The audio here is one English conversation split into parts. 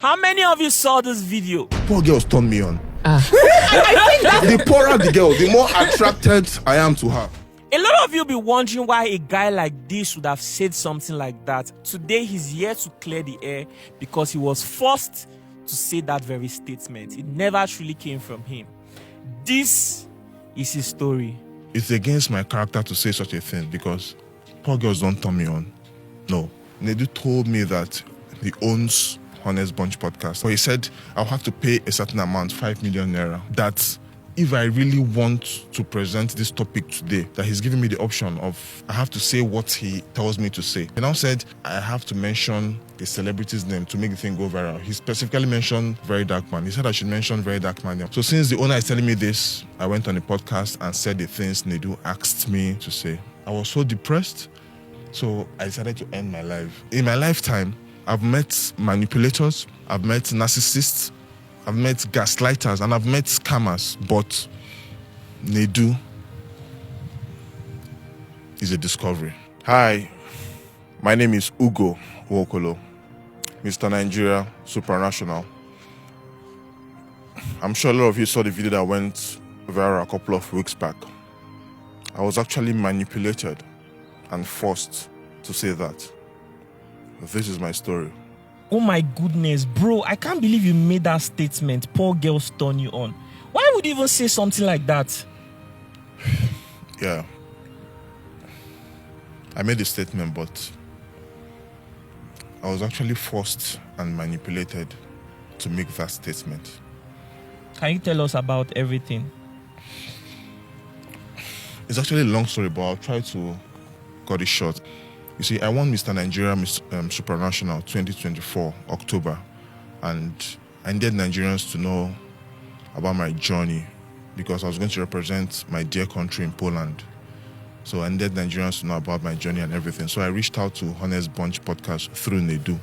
How many of you saw this video? Poor girls turn me on. The poorer the girl, the more attracted I am to her. A lot of you be wondering why a guy like this would have said something like that. Today he's here to clear the air because he was forced to say that very statement. It never truly came from him. This is his story. It's against my character to say such a thing because poor girls don't turn me on. No. Nedu told me that he owns Honest Bunch podcast. But he said I'll have to pay a certain amount, 5 million naira. That if I really want to present this topic today, that he's giving me the option of I have to say what he tells me to say. He now said I have to mention a celebrity's name to make the thing go viral. He specifically mentioned Verydarkblackman. He said I should mention Verydarkblackman. So since the owner is telling me this, I went on the podcast and said the things Nedu asked me to say. I was so depressed, so I decided to end my life. In my lifetime, I've met manipulators, I've met narcissists, I've met gaslighters, and I've met scammers, but Nedu is a discovery. Hi, my name is Ugo Wokolo, Mr. Nigeria Supranational. I'm sure a lot of you saw the video that went viral a couple of weeks back. I was actually manipulated and forced to say that. This is my story. Oh my goodness, bro, I can't believe you made that statement. Poor girls turn you on. Why would you even say something like that? Yeah. I made a statement, but I was actually forced and manipulated to make that statement. Can you tell us about everything? It's actually a long story, but I'll try to cut it short. You see, I won Mr. Nigeria Supranational 2024, October, and I needed Nigerians to know about my journey because I was going to represent my dear country in Poland. So I needed Nigerians to know about my journey and everything. So I reached out to Honest Bunch podcast through Nedu.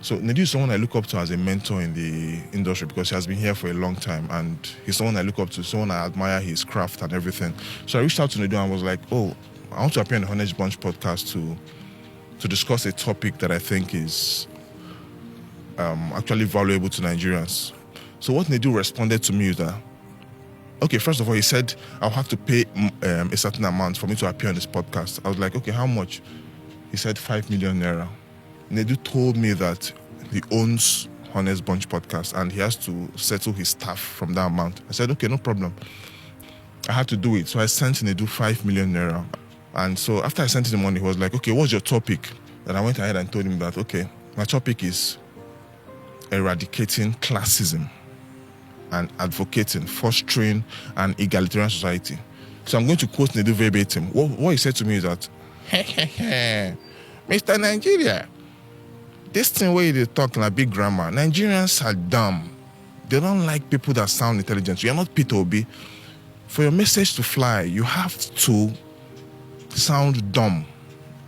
So Nedu is someone I look up to as a mentor in the industry because he has been here for a long time and he's someone I look up to, someone I admire his craft and everything. So I reached out to Nedu and was like, oh, I want to appear on the Honest Bunch podcast to discuss a topic that I think is actually valuable to Nigerians. So what Nedu responded to me is that, okay, first of all, he said, I'll have to pay a certain amount for me to appear on this podcast. I was like, okay, how much? He said 5 million naira. Nedu told me that he owns Honest Bunch podcast and he has to settle his staff from that amount. I said, okay, no problem. I had to do it. So I sent Nedu 5 million naira. And so after I sent him the money, he was like, okay, what's your topic? Then I went ahead and told him that, okay, my topic is eradicating classism and advocating, fostering an egalitarian society. So I'm going to quote Nedu verbatim. What he said to me is that, Mr. Nigeria, this thing where you talk like big grammar, Nigerians are dumb. They don't like people that sound intelligent. You're not Peter Obi. For your message to fly, you have to sound dumb.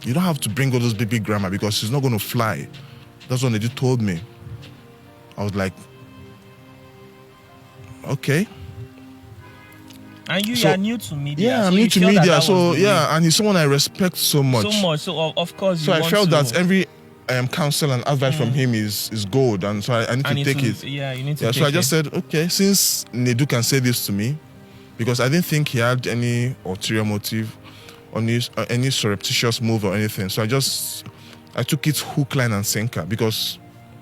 You don't have to bring all those big grammar because it's not going to fly. That's what Nedu told me. I was like, okay. And you are new to media. Yeah, I'm new to media. So yeah, and he's someone I respect so much. So of course. So I felt that every counsel and advice from him is gold, and so I need to take it. Yeah, you need to. So I just said, okay, since Nedu can say this to me, because I didn't think he had any ulterior motive, or any surreptitious move or anything. So I took it hook, line, and sinker because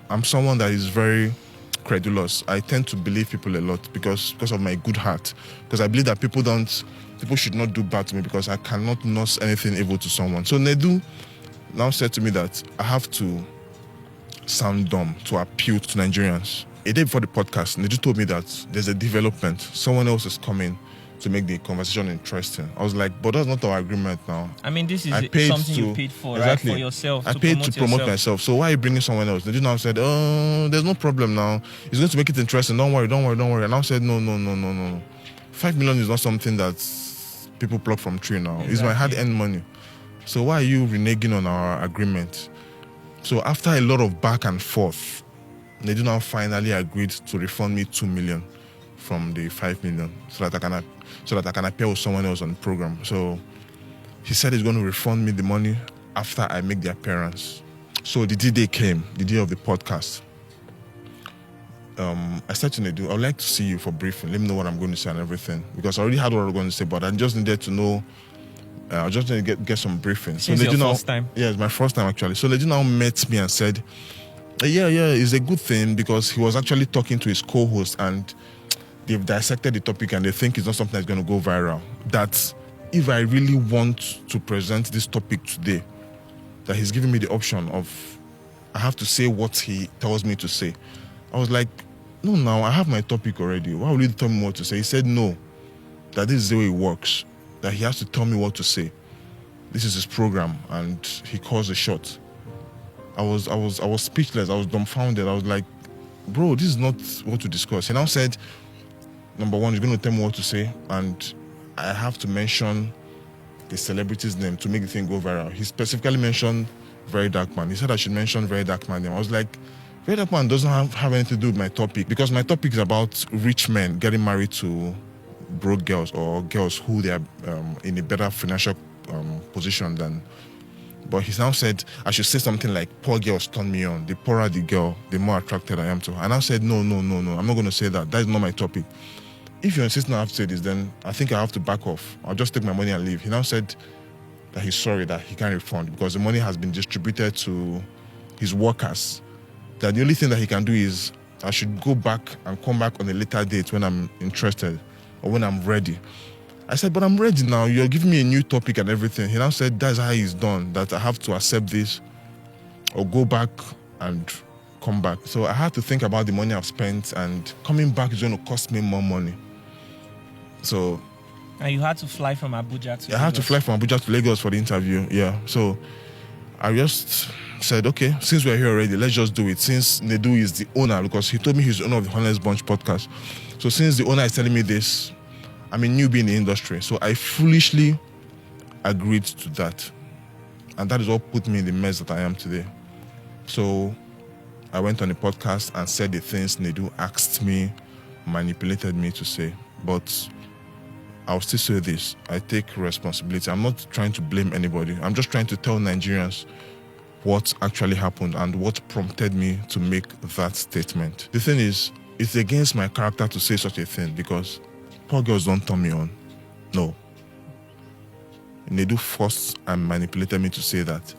I'm someone that is very credulous. I tend to believe people a lot because of my good heart. Because I believe that people should not do bad to me because I cannot nurse anything evil to someone. So Nedu now said to me that I have to sound dumb to appeal to Nigerians. A day before the podcast, Nedu told me that there's a development. Someone else is coming to make the conversation interesting. I was like, but that's not our agreement now. I mean, this is something you paid for, exactly. Right? For yourself. I paid to promote myself. So why are you bringing someone else? They now said, oh, there's no problem now. It's going to make it interesting. Don't worry. And I said, no. 5 million is not something that people pluck from tree now. Exactly. It's my hard-earned money. So why are you reneging on our agreement? So after a lot of back and forth, they now finally agreed to refund me 2 million from the 5 million so that I can appear with someone else on the program. So he said he's going to refund me the money after I make the appearance. So the D-Day came, the day of the podcast. I said to Nedu, I would like to see you for briefing. Let me know what I'm going to say and everything. Because I already had what I was going to say, but I just needed to know. I just needed to get some briefing. So it's your first time? Yeah, it's my first time actually. So Nedu now met me and said, yeah, it's a good thing, because he was actually talking to his co-host and they've dissected the topic and they think it's not something that's going to go viral. That if I really want to present this topic today, that he's giving me the option of I have to say what he tells me to say. I was like, no, now I have my topic already. Why will you tell me what to say? He said no, that this is the way it works, that he has to tell me what to say. This is his program and he calls the shot. I was speechless. I was dumbfounded. I was like, bro, this is not what to discuss. He now said, number one, he's going to tell me what to say, and I have to mention the celebrity's name to make the thing go viral. He specifically mentioned Verydarkblackman. He said I should mention Verydarkblackman name. I was like, Verydarkblackman doesn't have anything to do with my topic, because my topic is about rich men getting married to broke girls, or girls who they are in a better financial position than. But he now said I should say something like, poor girls turn me on. The poorer the girl, the more attracted I am to her. And I said, no. I'm not going to say that. That is not my topic. If you insist I have to say this, then I think I have to back off. I'll just take my money and leave. He now said that he's sorry that he can't refund because the money has been distributed to his workers. That the only thing that he can do is I should go back and come back on a later date when I'm interested or when I'm ready. I said, but I'm ready now. You're giving me a new topic and everything. He now said, that's how he's done, that I have to accept this or go back and come back. So I had to think about the money I've spent, and coming back is going to cost me more money. So. And you had to fly from Abuja to Lagos? I had to fly from Abuja to Lagos for the interview, yeah. So I just said, okay, since we're here already, let's just do it. Since Nedu is the owner, because he told me he's the owner of the Honest Bunch podcast. So since the owner is telling me this, I'm a newbie in the industry, so I foolishly agreed to that. And that is what put me in the mess that I am today. So I went on a podcast and said the things Nedu asked me, manipulated me to say. But I'll still say this, I take responsibility. I'm not trying to blame anybody. I'm just trying to tell Nigerians what actually happened and what prompted me to make that statement. The thing is, it's against my character to say such a thing, because poor girls don't turn me on. No. Nedu forced and manipulated me to say that.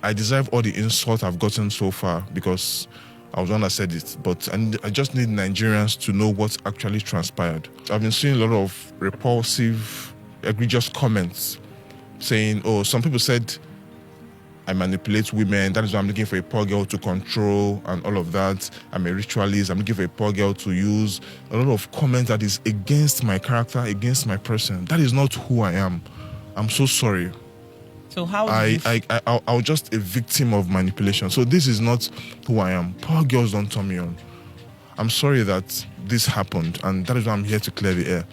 I deserve all the insult I've gotten so far because I was the one that said it, but I just need Nigerians to know what actually transpired. I've been seeing a lot of repulsive, egregious comments saying, oh, some people said I manipulate women, that is why I'm looking for a poor girl to control and all of that. I'm a ritualist, I'm looking for a poor girl to use. A lot of comments that is against my character, against my person. That is not who I am. I'm so sorry. So how I was just a victim of manipulation. So this is not who I am. Poor girls don't turn me on. I'm sorry that this happened, and that is why I'm here to clear the air.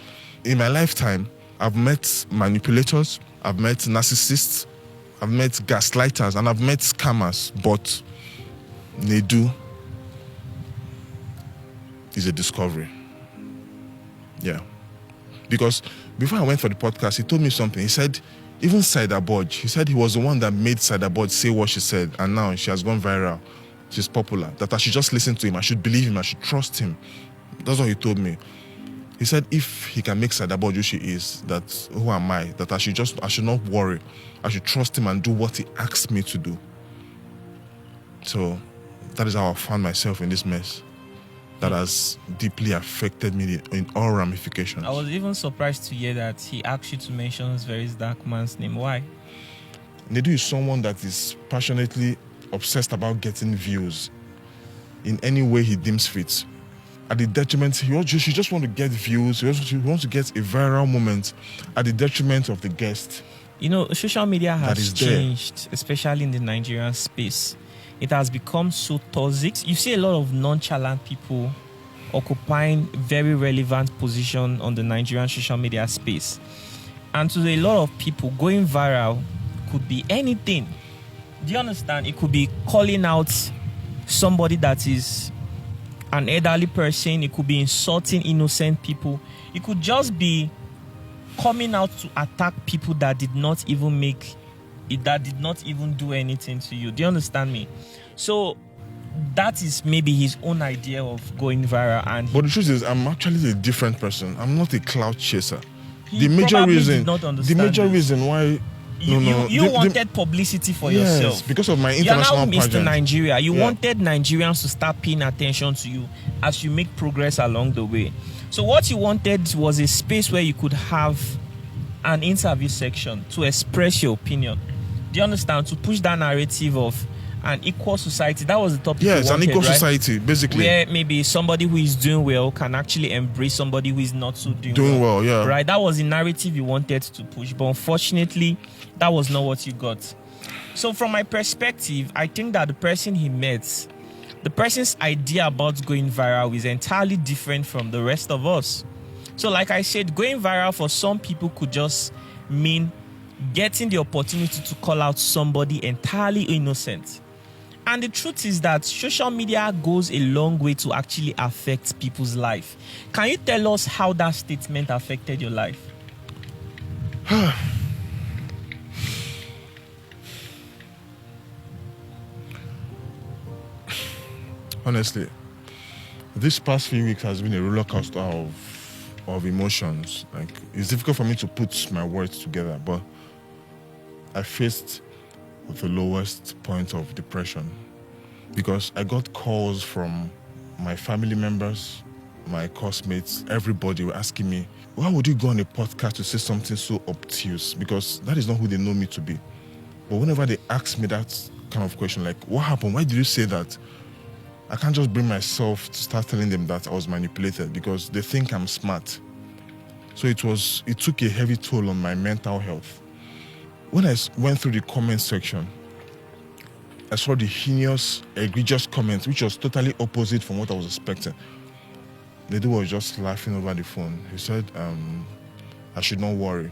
In my lifetime, I've met manipulators, I've met narcissists, I've met gaslighters, and I've met scammers, but Nedu is a discovery. Yeah. Because before I went for the podcast, he told me something. He said, even Saidaboj, he said he was the one that made Saidaboj say what she said, and now she has gone viral. She's popular. That I should just listen to him, I should believe him, I should trust him. That's what he told me. He said if he can make Saidaboj who she is, that who am I? That I should not worry. I should trust him and do what he asked me to do. So that is how I found myself in this mess. That has deeply affected me in all ramifications. I was even surprised to hear that he asked you to mention Verydarkblackman's name. Why? Nedu is someone that is passionately obsessed about getting views in any way he deems fit. At the detriment, he just wants to get views. He wants to get a viral moment at the detriment of the guest. You know, social media has changed, especially in the Nigerian space. It has become so toxic. You see a lot of nonchalant people occupying very relevant position on the Nigerian social media space. And to a lot of people, going viral could be anything. Do you understand? It could be calling out somebody that is an elderly person. It could be insulting innocent people. It could just be coming out to attack people that did not even do anything to you. Do you understand me? So that is maybe his own idea of going viral. But the truth is, I'm actually a different person. I'm not a cloud chaser. He probably did not understand the major this. reason why you wanted publicity for yourself. Because of my international You're now Mr. pageant. Nigeria. You wanted Nigerians to start paying attention to you as you make progress along the way. So what you wanted was a space where you could have an interview section to express your opinion. Do you understand? To push that narrative of an equal society. That was the topic. Yes, you wanted, an equal right? society, basically. Where maybe somebody who is doing well can actually embrace somebody who is not so doing well. Yeah. Right? That was the narrative you wanted to push. But unfortunately, that was not what you got. So from my perspective, I think that the person he met, the person's idea about going viral is entirely different from the rest of us. So like I said, going viral for some people could just mean getting the opportunity to call out somebody entirely innocent. And the truth is that social media goes a long way to actually affect people's life. Can you tell us how that statement affected your life? Honestly, this past few weeks has been a roller coaster of emotions. Like, it's difficult for me to put my words together, but I faced the lowest point of depression because I got calls from my family members, my classmates, everybody were asking me, why would you go on a podcast to say something so obtuse? Because that is not who they know me to be. But whenever they ask me that kind of question, like, what happened? Why did you say that? I can't just bring myself to start telling them that I was manipulated because they think I'm smart. So it took a heavy toll on my mental health. When I went through the comment section, I saw the heinous, egregious comments, which was totally opposite from what I was expecting. Nedu was just laughing over the phone. He said, I should not worry.